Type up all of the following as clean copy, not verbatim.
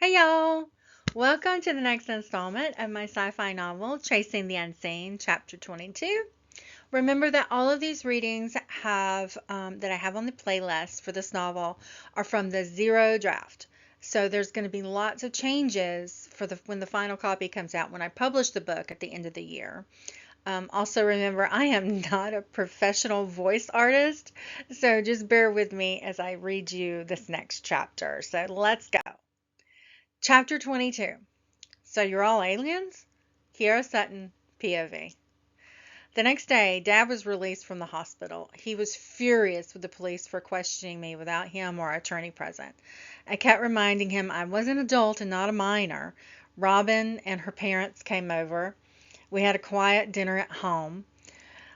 Hey y'all! Welcome to the next installment of my sci-fi novel, Chasing the Unseen, Chapter 22. Remember that all of these readings that I have on the playlist for this novel are from the zero draft. So there's going to be lots of changes for when the final copy comes out when I publish the book at the end of the year. Also remember, I am not a professional voice artist, so just bear with me as I read you this next chapter. So let's go. Chapter 22. So you're all aliens? Kiera Sutton, POV. The next day, Dad was released from the hospital. He was furious with the police for questioning me without him or attorney present. I kept reminding him I was an adult and not a minor. Robin and her parents came over. We had a quiet dinner at home.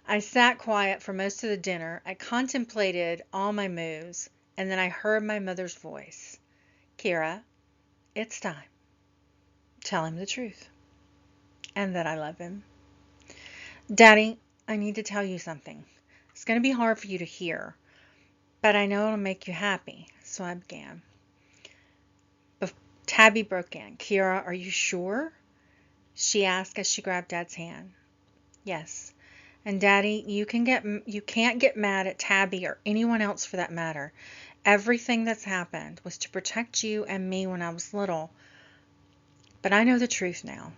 I sat quiet for most of the dinner. I contemplated all my moves, and then I heard my mother's voice. Kiera, it's time. Tell him the truth, and that I love him. Daddy, I need to tell you something. It's going to be hard for you to hear, but I know it'll make you happy, so I began. But Tabby broke in. Kiera, are you sure? She asked as she grabbed Dad's hand. Yes. And Daddy, you can't get mad at Tabby or anyone else for that matter. Everything that's happened was to protect you and me when I was little. But I know the truth now.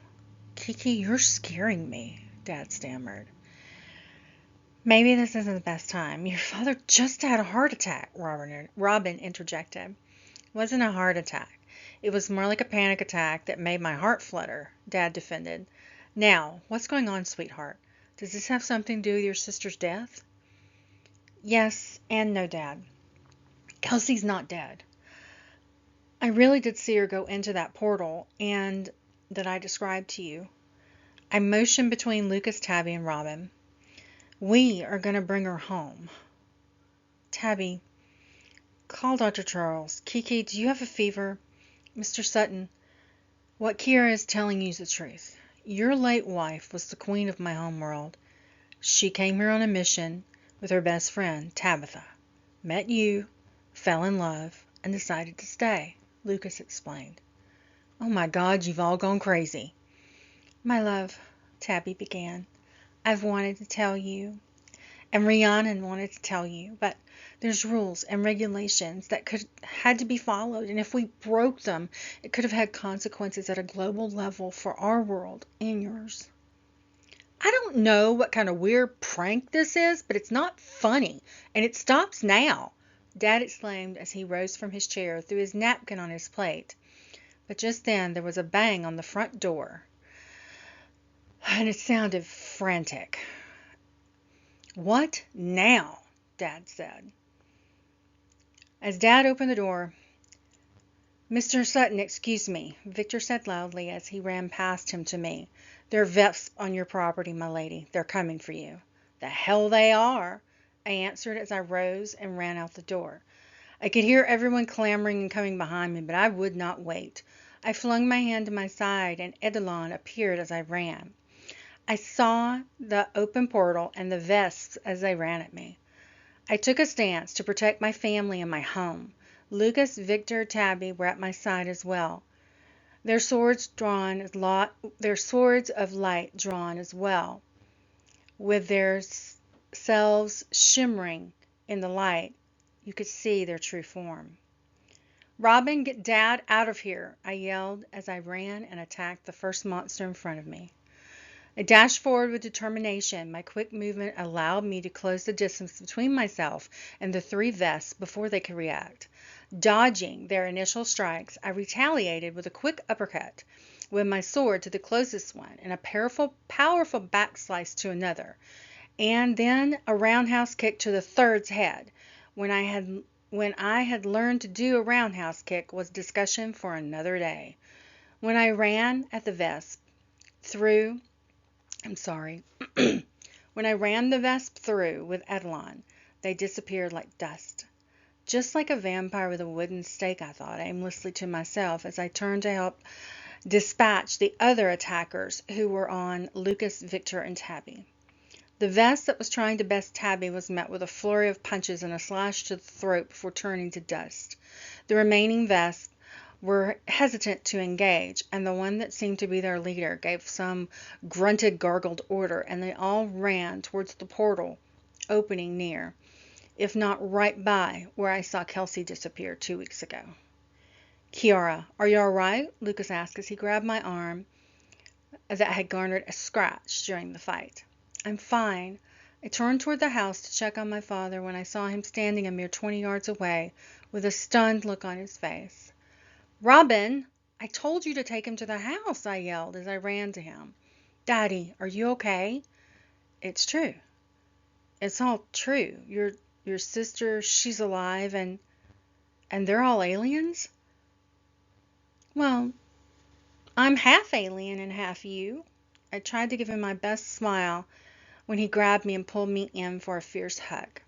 Kiki, you're scaring me, Dad stammered. Maybe this isn't the best time. Your father just had a heart attack, Robin interjected. It wasn't a heart attack. It was more like a panic attack that made my heart flutter, Dad defended. Now, what's going on, sweetheart? Does this have something to do with your sister's death? Yes and no, Dad. Kelsey's not dead. I really did see her go into that portal and that I described to you. I motioned between Lucas, Tabby, and Robin. We are going to bring her home. Tabby, call Dr. Charles. Kiki, do you have a fever? Mr. Sutton, what Kiera is telling you is the truth. Your late wife was the queen of my home world. She came here on a mission with her best friend, Tabitha. Met you, fell in love, and decided to stay, Lucas explained. Oh my God, you've all gone crazy. My love, Tabby began, I've wanted to tell you, and Rhiannon wanted to tell you, but there's rules and regulations that had to be followed, and if we broke them, it could have had consequences at a global level for our world and yours. I don't know what kind of weird prank this is, but it's not funny, and it stops now, Dad exclaimed as he rose from his chair, threw his napkin on his plate. But just then there was a bang on the front door, and it sounded frantic. What now? Dad said. As Dad opened the door, Mr. Sutton, excuse me, Victor said loudly as he ran past him to me. There are Vesps on your property, my lady. They're coming for you. The hell they are, I answered as I rose and ran out the door. I could hear everyone clamoring and coming behind me, but I would not wait. I flung my hand to my side, and Eidolon appeared as I ran. I saw the open portal and the Vesps as they ran at me. I took a stance to protect my family and my home. Lucas, Victor, Tabby were at my side as well. Their swords of light drawn as well, with their selves shimmering in the light. You could see their true form. Robin, get Dad out of here, I yelled as I ran and attacked the first monster in front of me. I dashed forward with determination. My quick movement allowed me to close the distance between myself and the three Vesps before they could react. Dodging their initial strikes, I retaliated with a quick uppercut with my sword to the closest one and a powerful backslice to another, and then a roundhouse kick to the third's head. When I had learned to do a roundhouse kick was discussion for another day. When I ran at the Vesp through when I ran the Vesp through with Eidolon, they disappeared like dust. Just like a vampire with a wooden stake, I thought aimlessly to myself as I turned to help dispatch the other attackers who were on Lucas, Victor, and Tabby. The Vesp that was trying to best Tabby was met with a flurry of punches and a slash to the throat before turning to dust. The remaining Vesp were hesitant to engage, and the one that seemed to be their leader gave some grunted, gargled order, and they all ran towards the portal opening near, if not right by, where I saw Kelsey disappear 2 weeks ago. Kiera, are you all right? Lucas asked as he grabbed my arm that had garnered a scratch during the fight. I'm fine. I turned toward the house to check on my father when I saw him standing a mere 20 yards away with a stunned look on his face. Robin, I told you to take him to the house, I yelled as I ran to him. Daddy, are you okay? It's true. It's all true. Your sister, she's alive, and they're all aliens? Well, I'm half alien and half you. I tried to give him my best smile when he grabbed me and pulled me in for a fierce hug.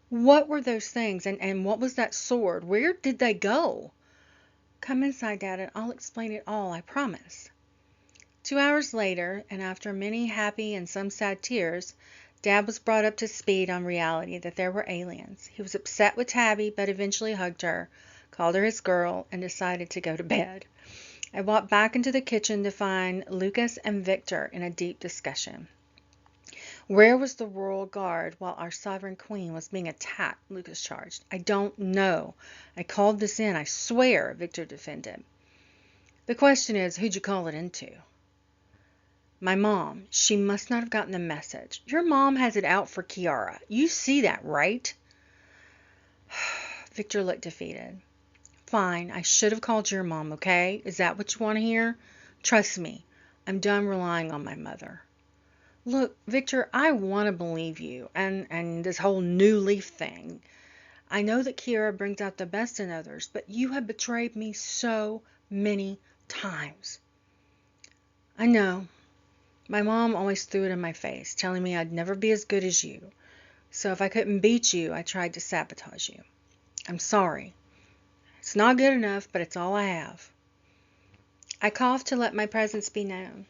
What were those things, and what was that sword? Where did they go? Come inside, Dad, and I'll explain it all, I promise. 2 hours later, and after many happy and some sad tears, Dad was brought up to speed on reality that there were aliens. He was upset with Tabby, but eventually hugged her, called her his girl, and decided to go to bed. I walked back into the kitchen to find Lucas and Victor in a deep discussion. Where was the royal guard while our sovereign queen was being attacked? Lucas charged. I don't know. I called this in, I swear, Victor defended. The question is, who'd you call it into? My mom. She must not have gotten the message. Your mom has it out for Kiera. You see that, right? Victor looked defeated. Fine, I should have called your mom, okay? Is that what you want to hear? Trust me, I'm done relying on my mother. Look, Victor, I want to believe you, and this whole new leaf thing. I know that Kiera brings out the best in others, but you have betrayed me so many times. I know. My mom always threw it in my face, telling me I'd never be as good as you. So if I couldn't beat you, I tried to sabotage you. I'm sorry. It's not good enough, but it's all I have. I coughed to let my presence be known.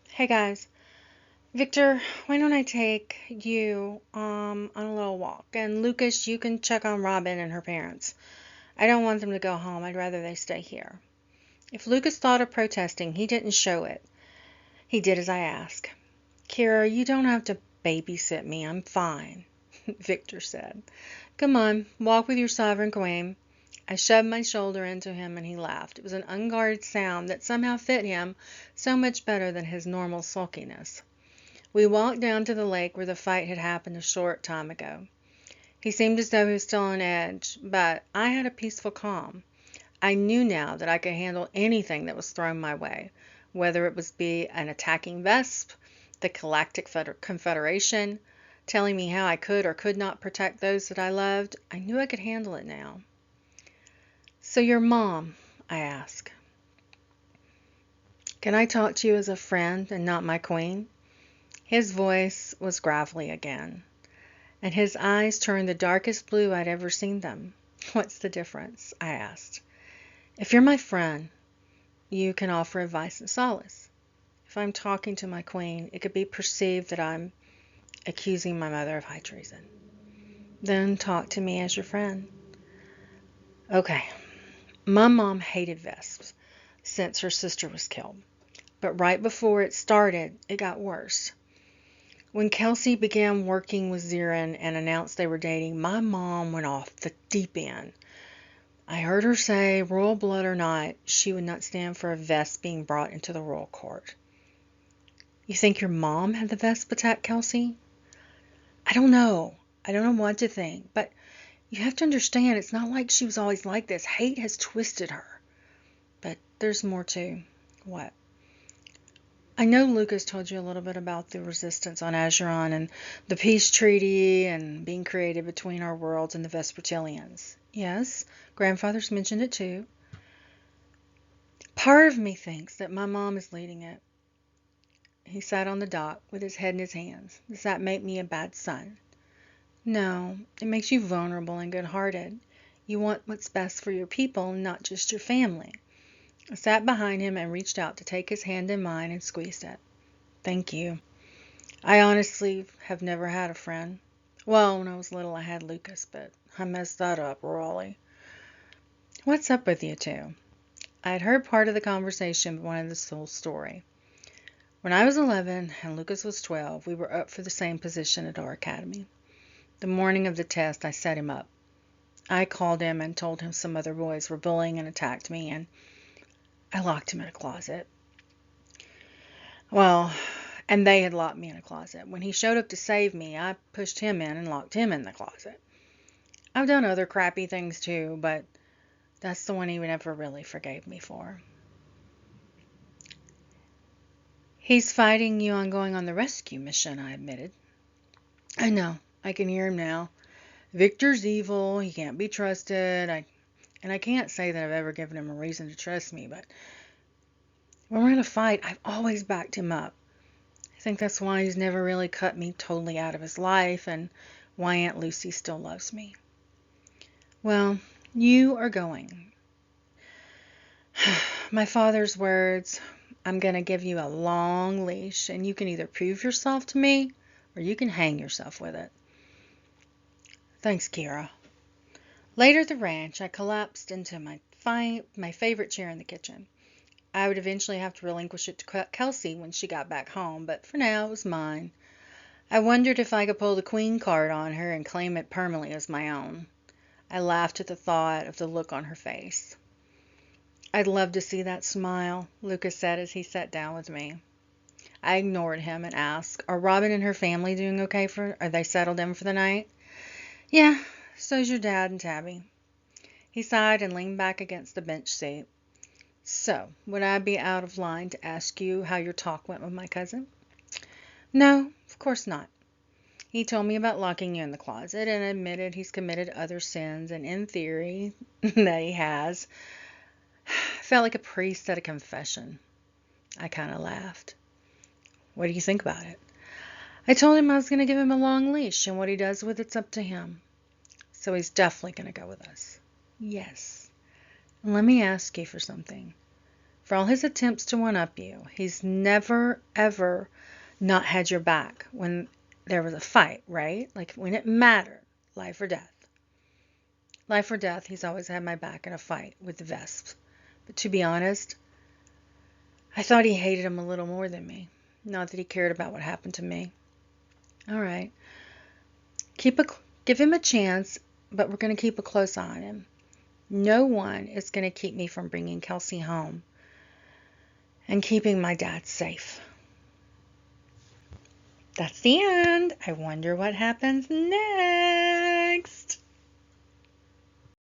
Hey guys, Victor, why don't I take you on a little walk? And Lucas, you can check on Robin and her parents. I don't want them to go home. I'd rather they stay here. If Lucas thought of protesting, he didn't show it. He did as I asked. Kiera, you don't have to babysit me. I'm fine, Victor said. Come on, walk with your sovereign queen. I shoved my shoulder into him and he laughed. It was an unguarded sound that somehow fit him so much better than his normal sulkiness. We walked down to the lake where the fight had happened a short time ago. He seemed as though he was still on edge, but I had a peaceful calm. I knew now that I could handle anything that was thrown my way, whether it was be an attacking Vesp, the Galactic Confederation, telling me how I could or could not protect those that I loved. I knew I could handle it now. So your mom, I asked. Can I talk to you as a friend and not my queen? His voice was gravelly again, and his eyes turned the darkest blue I'd ever seen them. What's the difference? I asked. If you're my friend, you can offer advice and solace. If I'm talking to my queen, it could be perceived that I'm accusing my mother of high treason. Then talk to me as your friend. Okay. My mom hated Vesps since her sister was killed. But right before it started, it got worse. When Kelsey began working with Zirin and announced they were dating, my mom went off the deep end. I heard her say, royal blood or not, she would not stand for a Vesp being brought into the royal court. You think your mom had the Vesp attack Kelsey? I don't know. I don't know what to think, but you have to understand, it's not like she was always like this. Hate has twisted her. But there's more too. What? I know Lucas told you a little bit about the resistance on Azeron and the peace treaty and being created between our worlds and the Vespertilians. Yes, grandfather's mentioned it too. Part of me thinks that my mom is leading it. He sat on the dock with his head in his hands. Does that make me a bad son? No, it makes you vulnerable and good-hearted. You want what's best for your people, not just your family. I sat behind him and reached out to take his hand in mine and squeezed it. Thank you. I honestly have never had a friend. Well, when I was little I had Lucas, but I messed that up royally. What's up with you two? I had heard part of the conversation but wanted the whole story. When I was 11 and Lucas was 12, we were up for the same position at our academy. The morning of the test, I set him up. I called him and told him some other boys were bullying and attacked me, and I locked him in a closet. Well, and they had locked me in a closet. When he showed up to save me, I pushed him in and locked him in the closet. I've done other crappy things too, but that's the one he never really forgave me for. He's fighting you on going on the rescue mission, I admitted. I know. I can hear him now. Victor's evil. He can't be trusted. I can't say that I've ever given him a reason to trust me, but when we're in a fight, I've always backed him up. I think that's why he's never really cut me totally out of his life and why Aunt Lucy still loves me. Well, you are going. My father's words, I'm going to give you a long leash, and you can either prove yourself to me or you can hang yourself with it. Thanks, Kiera. Later at the ranch, I collapsed into my favorite chair in the kitchen. I would eventually have to relinquish it to Kelsey when she got back home, but for now it was mine. I wondered if I could pull the queen card on her and claim it permanently as my own. I laughed at the thought of the look on her face. I'd love to see that smile, Lucas said as he sat down with me. I ignored him and asked, are Robin and her family doing okay? Are they settled in for the night? Yeah, so's your dad and Tabby. He sighed and leaned back against the bench seat. So, would I be out of line to ask you how your talk went with my cousin? No, of course not. He told me about locking you in the closet and admitted he's committed other sins, and in theory, that he has. Felt like a priest at a confession. I kind of laughed. What do you think about it? I told him I was going to give him a long leash, and what he does with it's up to him. So he's definitely going to go with us. Yes. And let me ask you for something. For all his attempts to one-up you, he's never, ever not had your back when there was a fight, right? Like when it mattered, life or death. Life or death, he's always had my back in a fight with the Vesps. But to be honest, I thought he hated him a little more than me. Not that he cared about what happened to me. All right. Give him a chance, but we're going to keep a close eye on him. No one is going to keep me from bringing Kelsey home and keeping my dad safe. That's the end. I wonder what happens next.